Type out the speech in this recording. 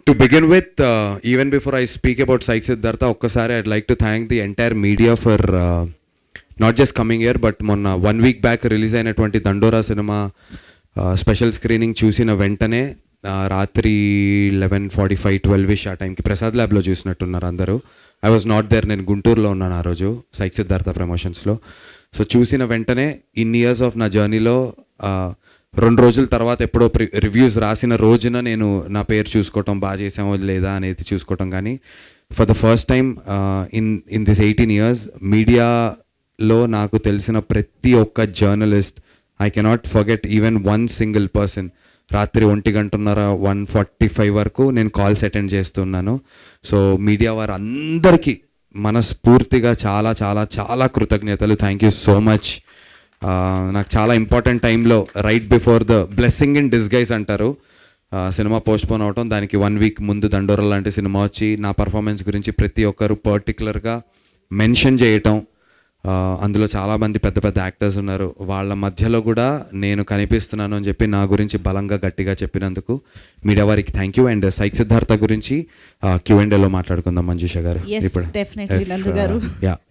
To begin with, even before I speak about Sai Siddhartha, ఒక్కసారి I'd like to thank the entire media for not just coming here, but మొన్న 1 week back release అయినటువంటి దండోరా cinema special screening చూసిన వెంటనే రాత్రి 11:45-12 ఆ టైంకి ప్రసాద్ ల్యాబ్లో చూసినట్టున్నారు అందరూ. ఐ వాజ్ నాట్ దేర్, నేను గుంటూరులో ఉన్నాను ఆ రోజు సై సిద్ధార్థ ప్రమోషన్స్లో. సో చూసిన వెంటనే ఇన్ ఇయర్స్ ఆఫ్ నా జర్నీలో 2 రోజుల తర్వాత ఎప్పుడో రివ్యూస్ రాసిన రోజున నేను నా పేరు చూసుకోవటం, బాగా చేసామో లేదా అనేది చూసుకోవటం. కానీ for the first time in this 18 years మీడియాలో నాకు తెలిసిన ప్రతి ఒక్క journalist, I cannot forget even one single person. రాత్రి 1:45 వరకు నేను కాల్స్ అటెండ్ చేస్తున్నాను. సో మీడియా వారు అందరికీ మనస్ఫూర్తిగా చాలా చాలా చాలా కృతజ్ఞతలు. Thank you so much. నాకు చాలా ఇంపార్టెంట్ టైంలో right before the blessing in disguise అంటారు, సినిమా పోస్ట్పోన్ అవటం, దానికి 1 week ముందు దండోరా లాంటి సినిమా వచ్చి నా పర్ఫార్మెన్స్ గురించి ప్రతి ఒక్కరు పర్టికులర్గా మెన్షన్ చేయటం, అందులో చాలామంది పెద్ద పెద్ద యాక్టర్స్ ఉన్నారు, వాళ్ళ మధ్యలో కూడా నేను కనిపిస్తున్నాను అని చెప్పి నా గురించి బలంగా గట్టిగా చెప్పినందుకు మీడియా వారికి థ్యాంక్ యూ. అండ్ సై సిద్ధార్థ గురించి Q&Aలో మాట్లాడుకుందాం మంజుష గారు. ఇప్పుడు